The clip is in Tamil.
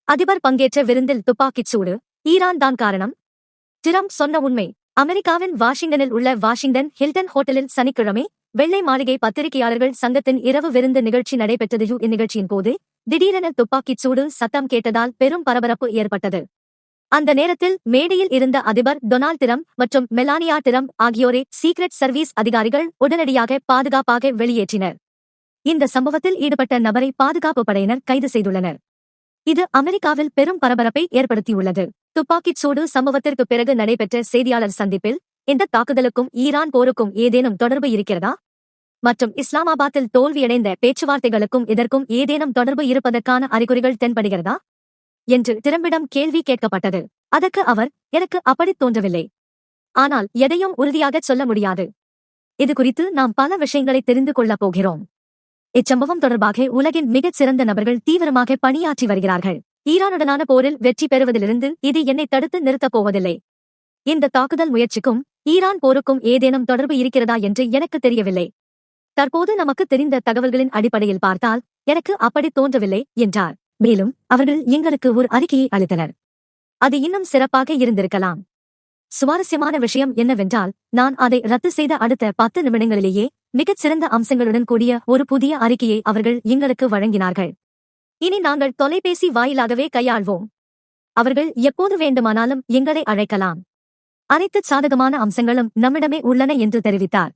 அதிபர் பங்கேற்ற விருந்தில் துப்பாக்கிச் சூடு, ஈரான் தான் காரணம். டிரம்ப் சொன்ன உண்மை. அமெரிக்காவின் வாஷிங்டனில் உள்ள வாஷிங்டன் ஹில்டன் ஹோட்டலில் சனிக்கிழமை வெள்ளை மாளிகை பத்திரிகையாளர்கள் சங்கத்தின் இரவு விருந்து நிகழ்ச்சி நடைபெற்றது. இந்நிகழ்ச்சியின் போது திடீரென துப்பாக்கிச் சூடு சத்தம் கேட்டதால் பெரும் பரபரப்பு ஏற்பட்டது. அந்த நேரத்தில் மேடையில் இருந்த அதிபர் டொனால்ட் டிரம்ப் மற்றும் மெலானியா டிரம்ப் ஆகியோரை சீக்ரெட் சர்வீஸ் அதிகாரிகள் உடனடியாக பாதுகாப்பாக வெளியேற்றினர். இந்த சம்பவத்தில் ஈடுபட்ட நபரை பாதுகாப்பு படையினர் கைது செய்துள்ளனர். இது அமெரிக்காவில் பெரும் பரபரப்பை ஏற்படுத்தியுள்ளது. துப்பாக்கிச் சூடு சம்பவத்திற்கு பிறகு நடைபெற்ற செய்தியாளர் சந்திப்பில் இந்த தாக்குதலுக்கும் ஈரான் போருக்கும் ஏதேனும் தொடர்பு இருக்கிறதா மற்றும் இஸ்லாமாபாத்தில் தோல்வியடைந்த பேச்சுவார்த்தைகளுக்கும் இதற்கும் ஏதேனும் தொடர்பு இருப்பதற்கான அறிகுறிகள் தென்படுகிறதா என்று டிரம்பிடம் கேள்வி கேட்கப்பட்டது. அதற்கு அவர், எனக்கு அப்படித் தோன்றவில்லை. ஆனால் எதையும் உறுதியாகச் சொல்ல முடியாது. இது குறித்து நாம் பல விஷயங்களை தெரிந்து கொள்ளப் போகிறோம். இச்சம்பவம் தொடர்பாக உலகின் மிகச் சிறந்த நபர்கள் தீவிரமாக பணியாற்றி வருகிறார்கள். ஈரானுடனான போரில் வெற்றி பெறுவதிலிருந்து இது என்னை தடுத்து நிறுத்தப் போவதில்லை. இந்த தாக்குதல் முயற்சிக்கும் ஈரான் போருக்கும் ஏதேனும் தொடர்பு இருக்கிறதா என்று எனக்கு தெரியவில்லை. தற்போது நமக்கு தெரிந்த தகவல்களின் அடிப்படையில் பார்த்தால் எனக்கு அப்படி தோன்றவில்லை என்றார். மேலும் அவர்கள் எங்களுக்கு ஒரு அறிக்கையை அளித்தனர். அது இன்னும் சிறப்பாக இருந்திருக்கலாம். சுவாரஸ்யமான விஷயம் என்னவென்றால், நான் அதை ரத்து செய்த அடுத்த 10 நிமிடங்களிலேயே மிகச் சிறந்த அம்சங்களுடன் கூடிய ஒரு புதிய அறிக்கையை அவர்கள் எங்களுக்கு வழங்கினார்கள். இனி நாங்கள் தொலைபேசி வாயிலாகவே கையாள்வோம். அவர்கள் எப்போது வேண்டுமானாலும் எங்களை அழைக்கலாம். அனைத்து சாதகமான அம்சங்களும் நம்மிடமே உள்ளன என்று தெரிவித்தார்.